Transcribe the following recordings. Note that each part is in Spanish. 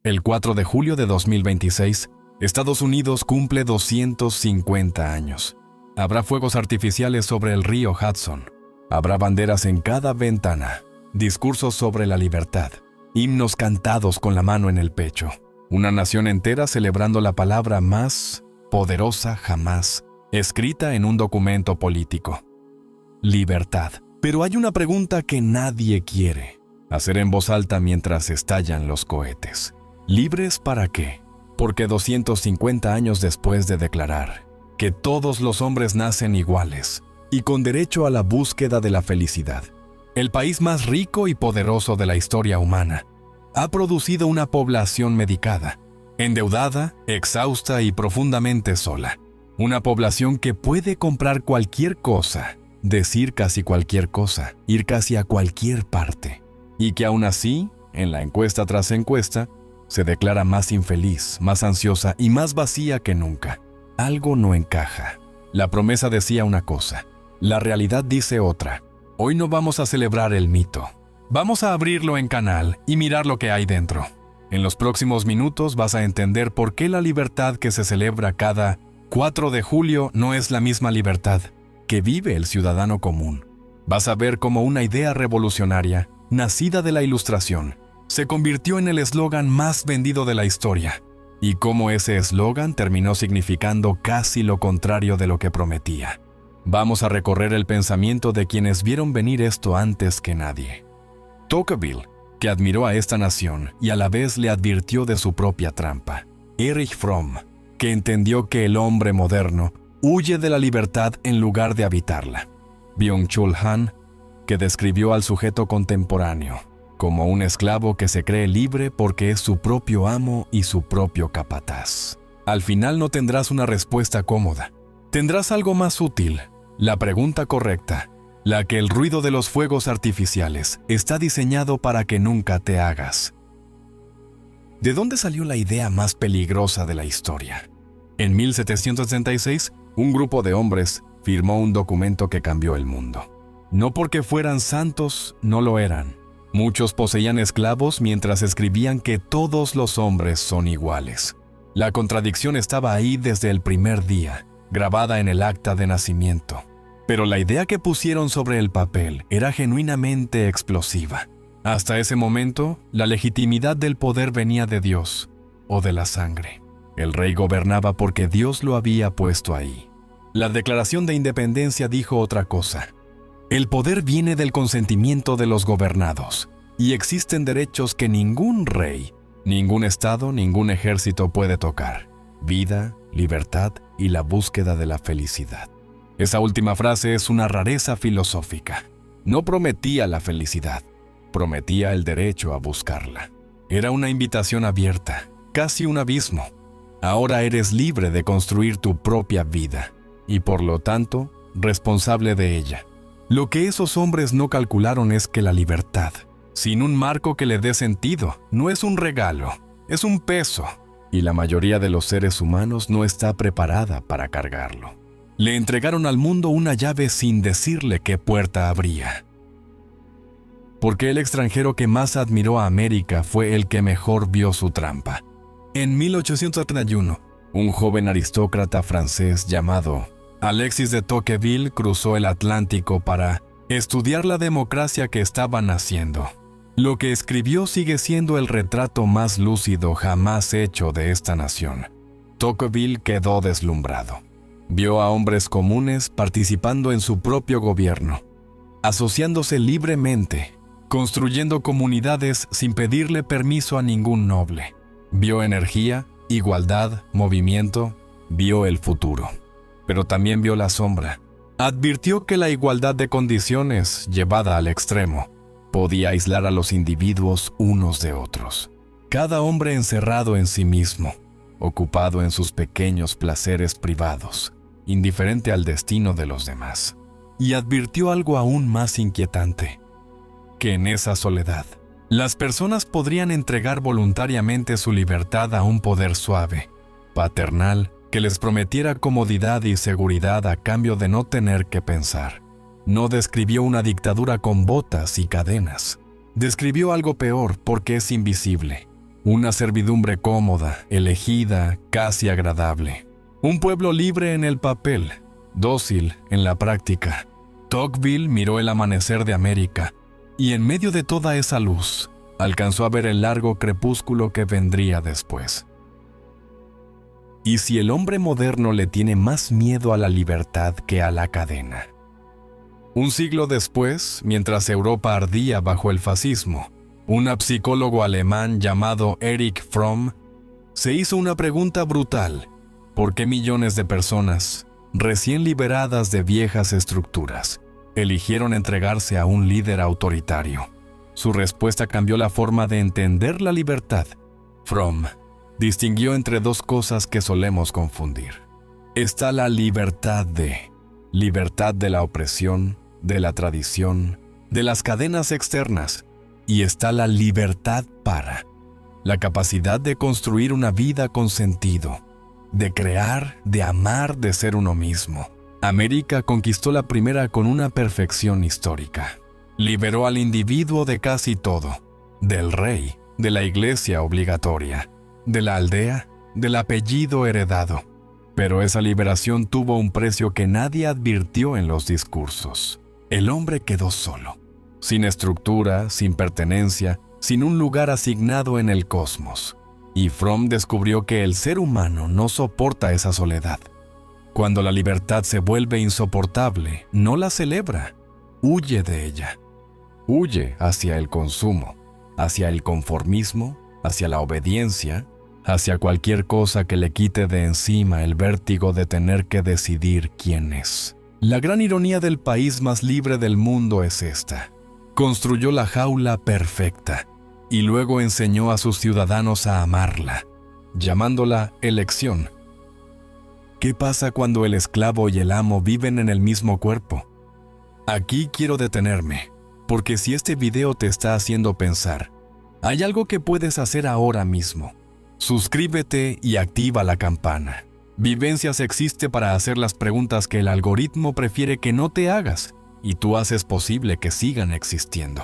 El 4 de julio de 2026, Estados Unidos cumple 250 años. Habrá fuegos artificiales sobre el río Hudson. Habrá banderas en cada ventana, discursos sobre la libertad, himnos cantados con la mano en el pecho. Una nación entera celebrando la palabra más poderosa jamás escrita en un documento político. Libertad. Pero hay una pregunta que nadie quiere hacer en voz alta mientras estallan los cohetes. ¿Libres para qué? Porque 250 años después de declarar que todos los hombres nacen iguales y con derecho a la búsqueda de la felicidad, el país más rico y poderoso de la historia humana ha producido una población medicada, endeudada, exhausta y profundamente sola. Una población que puede comprar cualquier cosa, decir casi cualquier cosa, ir casi a cualquier parte, y que aún así, en la encuesta tras encuesta, se declara más infeliz, más ansiosa y más vacía que nunca. Algo no encaja. La promesa decía una cosa, la realidad dice otra. Hoy no vamos a celebrar el mito. Vamos a abrirlo en canal y mirar lo que hay dentro. En los próximos minutos vas a entender por qué la libertad que se celebra cada 4 de julio no es la misma libertad que vive el ciudadano común. Vas a ver cómo una idea revolucionaria, nacida de la Ilustración, se convirtió en el eslogan más vendido de la historia, y cómo ese eslogan terminó significando casi lo contrario de lo que prometía. Vamos a recorrer el pensamiento de quienes vieron venir esto antes que nadie. Tocqueville, que admiró a esta nación y a la vez le advirtió de su propia trampa. Erich Fromm, que entendió que el hombre moderno huye de la libertad en lugar de habitarla. Byung-Chul Han, que describió al sujeto contemporáneo como un esclavo que se cree libre porque es su propio amo y su propio capataz. Al final no tendrás una respuesta cómoda. Tendrás algo más útil, la pregunta correcta, la que el ruido de los fuegos artificiales está diseñado para que nunca te hagas. ¿De dónde salió la idea más peligrosa de la historia? En 1776, un grupo de hombres firmó un documento que cambió el mundo. No porque fueran santos, no lo eran. Muchos poseían esclavos mientras escribían que todos los hombres son iguales. La contradicción estaba ahí desde el primer día, grabada en el acta de nacimiento. Pero la idea que pusieron sobre el papel era genuinamente explosiva. Hasta ese momento, la legitimidad del poder venía de Dios o de la sangre. El rey gobernaba porque Dios lo había puesto ahí. La Declaración de Independencia dijo otra cosa. El poder viene del consentimiento de los gobernados, y existen derechos que ningún rey, ningún estado, ningún ejército puede tocar: vida, libertad y la búsqueda de la felicidad. Esa última frase es una rareza filosófica. No prometía la felicidad, prometía el derecho a buscarla. Era una invitación abierta, casi un abismo. Ahora eres libre de construir tu propia vida, y por lo tanto, responsable de ella. Lo que esos hombres no calcularon es que la libertad, sin un marco que le dé sentido, no es un regalo, es un peso, y la mayoría de los seres humanos no está preparada para cargarlo. Le entregaron al mundo una llave sin decirle qué puerta abría. Porque el extranjero que más admiró a América fue el que mejor vio su trampa. En 1831, un joven aristócrata francés llamado Alexis de Tocqueville cruzó el Atlántico para estudiar la democracia que estaba naciendo. Lo que escribió sigue siendo el retrato más lúcido jamás hecho de esta nación. Tocqueville quedó deslumbrado. Vio a hombres comunes participando en su propio gobierno, asociándose libremente, construyendo comunidades sin pedirle permiso a ningún noble. Vio energía, igualdad, movimiento, vio el futuro. Pero también vio la sombra. Advirtió que la igualdad de condiciones, llevada al extremo, podía aislar a los individuos unos de otros. Cada hombre encerrado en sí mismo, ocupado en sus pequeños placeres privados, indiferente al destino de los demás. Y advirtió algo aún más inquietante, que en esa soledad, las personas podrían entregar voluntariamente su libertad a un poder suave, paternal, que les prometiera comodidad y seguridad a cambio de no tener que pensar. No describió una dictadura con botas y cadenas. Describió algo peor porque es invisible. Una servidumbre cómoda, elegida, casi agradable. Un pueblo libre en el papel, dócil en la práctica. Tocqueville miró el amanecer de América y en medio de toda esa luz, alcanzó a ver el largo crepúsculo que vendría después. ¿Y si el hombre moderno le tiene más miedo a la libertad que a la cadena? Un siglo después, mientras Europa ardía bajo el fascismo, un psicólogo alemán llamado Erich Fromm se hizo una pregunta brutal: ¿por qué millones de personas, recién liberadas de viejas estructuras, eligieron entregarse a un líder autoritario? Su respuesta cambió la forma de entender la libertad. Fromm distinguió entre dos cosas que solemos confundir. Está la libertad de la opresión, de la tradición, de las cadenas externas, y está la libertad para la capacidad de construir una vida con sentido, de crear, de amar, de ser uno mismo. América conquistó la primera con una perfección histórica. Liberó al individuo de casi todo, del rey, de la iglesia obligatoria, de la aldea, del apellido heredado. Pero esa liberación tuvo un precio que nadie advirtió en los discursos. El hombre quedó solo, sin estructura, sin pertenencia, sin un lugar asignado en el cosmos. Y Fromm descubrió que el ser humano no soporta esa soledad. Cuando la libertad se vuelve insoportable, no la celebra, huye de ella. Huye hacia el consumo, hacia el conformismo, hacia la obediencia, hacia cualquier cosa que le quite de encima el vértigo de tener que decidir quién es. La gran ironía del país más libre del mundo es esta: construyó la jaula perfecta y luego enseñó a sus ciudadanos a amarla, llamándola elección. ¿Qué pasa cuando el esclavo y el amo viven en el mismo cuerpo? Aquí quiero detenerme, porque si este video te está haciendo pensar, hay algo que puedes hacer ahora mismo. Suscríbete y activa la campana. Vivencias existe para hacer las preguntas que el algoritmo prefiere que no te hagas, y tú haces posible que sigan existiendo.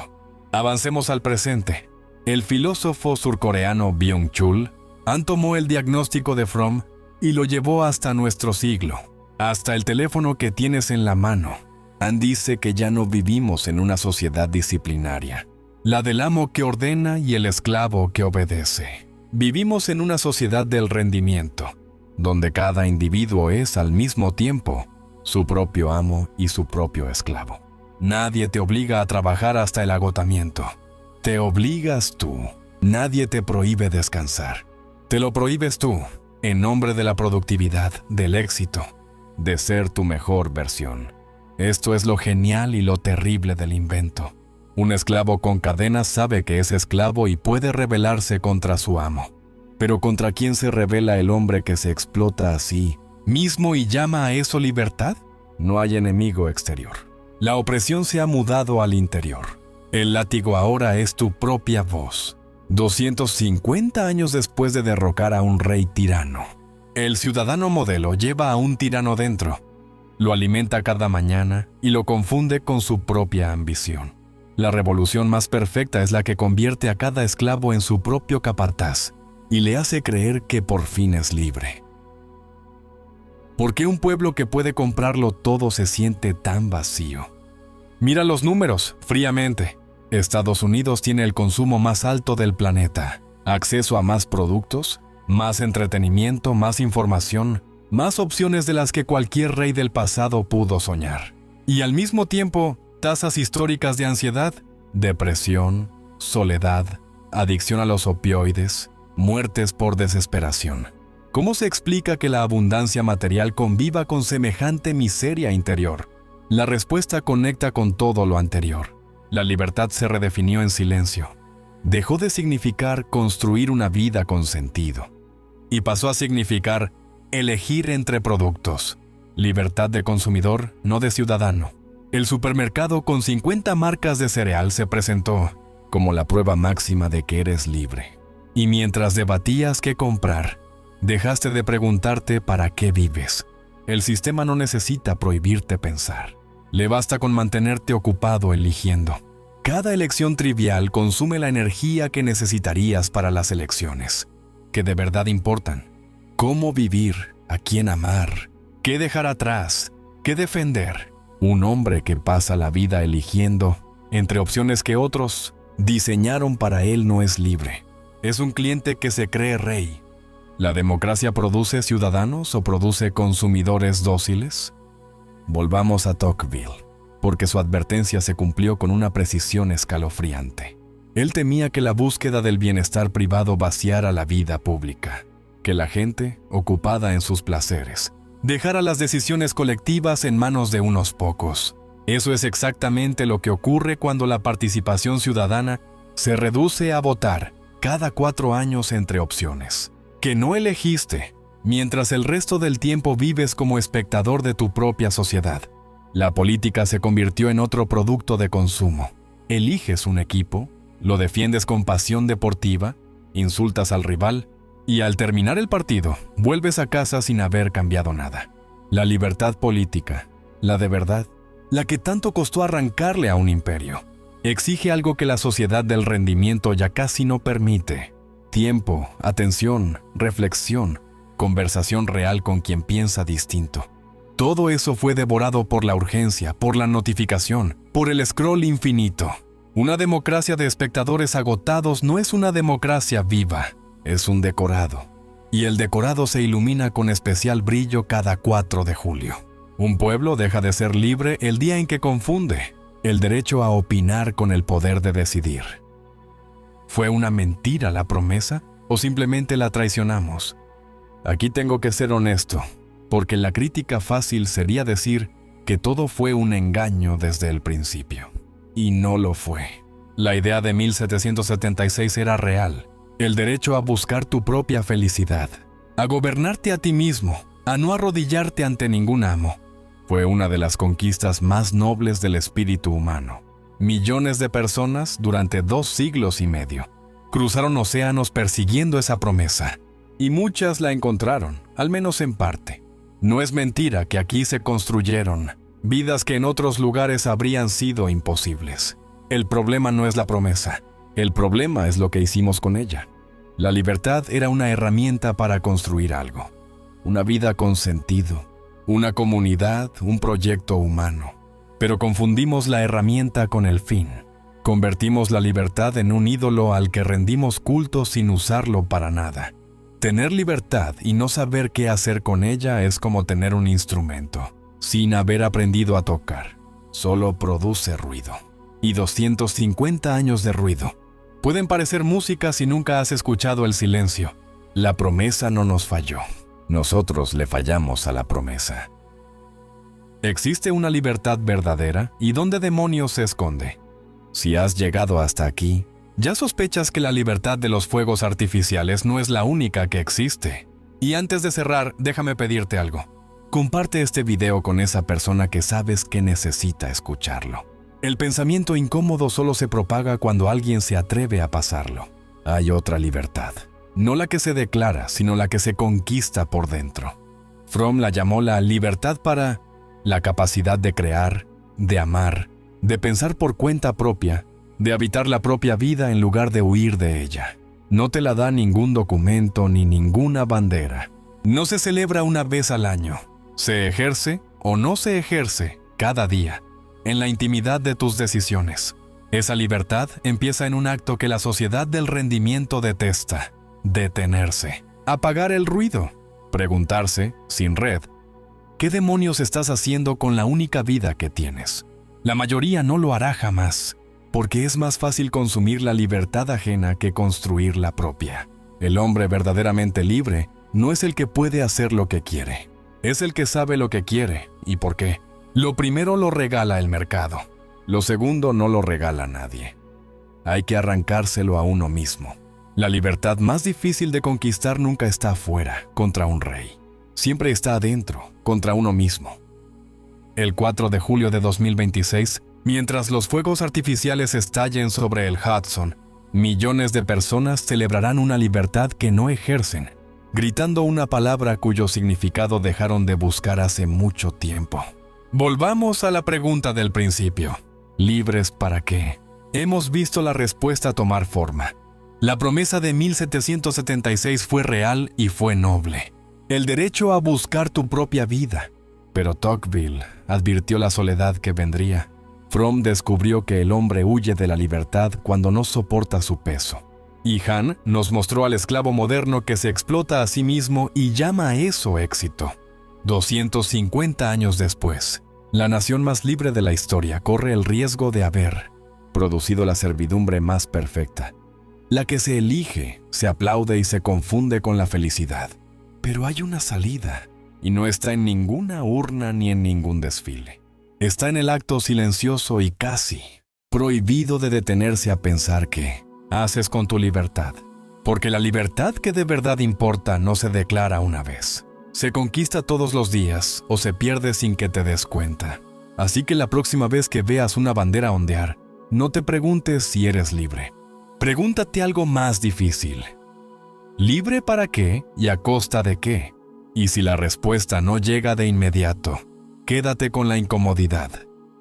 Avancemos al presente. El filósofo surcoreano Byung-Chul Han tomó el diagnóstico de Fromm y lo llevó hasta nuestro siglo, hasta el teléfono que tienes en la mano. Han dice que ya no vivimos en una sociedad disciplinaria, la del amo que ordena y el esclavo que obedece. Vivimos en una sociedad del rendimiento, donde cada individuo es al mismo tiempo su propio amo y su propio esclavo. Nadie te obliga a trabajar hasta el agotamiento. Te obligas tú. Nadie te prohíbe descansar. Te lo prohíbes tú, en nombre de la productividad, del éxito, de ser tu mejor versión. Esto es lo genial y lo terrible del invento. Un esclavo con cadenas sabe que es esclavo y puede rebelarse contra su amo. Pero ¿contra quién se rebela el hombre que se explota a sí mismo y llama a eso libertad? No hay enemigo exterior. La opresión se ha mudado al interior. El látigo ahora es tu propia voz. 250 años después de derrocar a un rey tirano, el ciudadano modelo lleva a un tirano dentro. Lo alimenta cada mañana y lo confunde con su propia ambición. La revolución más perfecta es la que convierte a cada esclavo en su propio capataz y le hace creer que por fin es libre. ¿Por qué un pueblo que puede comprarlo todo se siente tan vacío? Mira los números, fríamente. Estados Unidos tiene el consumo más alto del planeta, acceso a más productos, más entretenimiento, más información, más opciones de las que cualquier rey del pasado pudo soñar. Y al mismo tiempo, tasas históricas de ansiedad, depresión, soledad, adicción a los opioides, muertes por desesperación. ¿Cómo se explica que la abundancia material conviva con semejante miseria interior? La respuesta conecta con todo lo anterior. La libertad se redefinió en silencio. Dejó de significar construir una vida con sentido y pasó a significar elegir entre productos. Libertad de consumidor, no de ciudadano. El supermercado con 50 marcas de cereal se presentó como la prueba máxima de que eres libre. Y mientras debatías qué comprar, dejaste de preguntarte para qué vives. El sistema no necesita prohibirte pensar. Le basta con mantenerte ocupado eligiendo. Cada elección trivial consume la energía que necesitarías para las elecciones, que de verdad importan. Cómo vivir, a quién amar, qué dejar atrás, qué defender. Un hombre que pasa la vida eligiendo entre opciones que otros diseñaron para él no es libre. Es un cliente que se cree rey. ¿La democracia produce ciudadanos o produce consumidores dóciles? Volvamos a Tocqueville, porque su advertencia se cumplió con una precisión escalofriante. Él temía que la búsqueda del bienestar privado vaciara la vida pública, que la gente, ocupada en sus placeres, dejara las decisiones colectivas en manos de unos pocos. Eso es exactamente lo que ocurre cuando la participación ciudadana se reduce a votar cada 4 años entre opciones que no elegiste, mientras el resto del tiempo vives como espectador de tu propia sociedad. La política se convirtió en otro producto de consumo. Eliges un equipo, lo defiendes con pasión deportiva, insultas al rival, y al terminar el partido, vuelves a casa sin haber cambiado nada. La libertad política, la de verdad, la que tanto costó arrancarle a un imperio, exige algo que la sociedad del rendimiento ya casi no permite: tiempo, atención, reflexión, conversación real con quien piensa distinto. Todo eso fue devorado por la urgencia, por la notificación, por el scroll infinito. Una democracia de espectadores agotados no es una democracia viva, es un decorado. Y el decorado se ilumina con especial brillo cada 4 de julio. Un pueblo deja de ser libre el día en que confunde el derecho a opinar con el poder de decidir. ¿Fue una mentira la promesa o simplemente la traicionamos? Aquí tengo que ser honesto, porque la crítica fácil sería decir que todo fue un engaño desde el principio. Y no lo fue. La idea de 1776 era real: el derecho a buscar tu propia felicidad, a gobernarte a ti mismo, a no arrodillarte ante ningún amo. Fue una de las conquistas más nobles del espíritu humano. Millones de personas durante 2 siglos y medio cruzaron océanos persiguiendo esa promesa, y muchas la encontraron, al menos en parte. No es mentira que aquí se construyeron vidas que en otros lugares habrían sido imposibles. El problema no es la promesa, el problema es lo que hicimos con ella. La libertad era una herramienta para construir algo, una vida con sentido, una comunidad, un proyecto humano. Pero confundimos la herramienta con el fin. Convertimos la libertad en un ídolo al que rendimos culto sin usarlo para nada. Tener libertad y no saber qué hacer con ella es como tener un instrumento, sin haber aprendido a tocar. Solo produce ruido. Y 250 años de ruido pueden parecer música si nunca has escuchado el silencio. La promesa no nos falló. Nosotros le fallamos a la promesa. ¿Existe una libertad verdadera? ¿Y dónde demonios se esconde? Si has llegado hasta aquí, ya sospechas que la libertad de los fuegos artificiales no es la única que existe. Y antes de cerrar, déjame pedirte algo. Comparte este video con esa persona que sabes que necesita escucharlo. El pensamiento incómodo solo se propaga cuando alguien se atreve a pasarlo. Hay otra libertad. No la que se declara, sino la que se conquista por dentro. Fromm la llamó la libertad para la capacidad de crear, de amar, de pensar por cuenta propia, de habitar la propia vida en lugar de huir de ella. No te la da ningún documento ni ninguna bandera. No se celebra una vez al año. Se ejerce o no se ejerce cada día, en la intimidad de tus decisiones. Esa libertad empieza en un acto que la sociedad del rendimiento detesta: detenerse, apagar el ruido, preguntarse, sin red, ¿qué demonios estás haciendo con la única vida que tienes? La mayoría no lo hará jamás, porque es más fácil consumir la libertad ajena que construir la propia. El hombre verdaderamente libre no es el que puede hacer lo que quiere, es el que sabe lo que quiere y por qué. Lo primero lo regala el mercado, lo segundo no lo regala nadie. Hay que arrancárselo a uno mismo. La libertad más difícil de conquistar nunca está afuera, contra un rey. Siempre está adentro, contra uno mismo. El 4 de julio de 2026, mientras los fuegos artificiales estallen sobre el Hudson, millones de personas celebrarán una libertad que no ejercen, gritando una palabra cuyo significado dejaron de buscar hace mucho tiempo. Volvamos a la pregunta del principio. ¿Libres para qué? Hemos visto la respuesta tomar forma. La promesa de 1776 fue real y fue noble. El derecho a buscar tu propia vida. Pero Tocqueville advirtió la soledad que vendría. Fromm descubrió que el hombre huye de la libertad cuando no soporta su peso. Y Han nos mostró al esclavo moderno que se explota a sí mismo y llama a eso éxito. 250 años después, la nación más libre de la historia corre el riesgo de haber producido la servidumbre más perfecta. La que se elige, se aplaude y se confunde con la felicidad. Pero hay una salida, y no está en ninguna urna ni en ningún desfile. Está en el acto silencioso y casi prohibido de detenerse a pensar qué haces con tu libertad. Porque la libertad que de verdad importa no se declara una vez. Se conquista todos los días o se pierde sin que te des cuenta. Así que la próxima vez que veas una bandera ondear, no te preguntes si eres libre. Pregúntate algo más difícil. ¿Libre para qué y a costa de qué? Y si la respuesta no llega de inmediato, quédate con la incomodidad.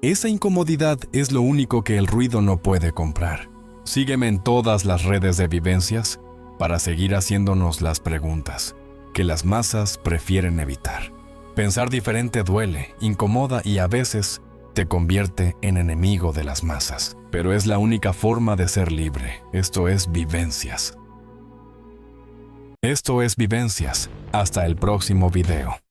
Esa incomodidad es lo único que el ruido no puede comprar. Sígueme en todas las redes de vivencias para seguir haciéndonos las preguntas que las masas prefieren evitar. Pensar diferente duele, incomoda y a veces te convierte en enemigo de las masas. Pero es la única forma de ser libre. Esto es Vivencias. Esto es Vivencias. Hasta el próximo video.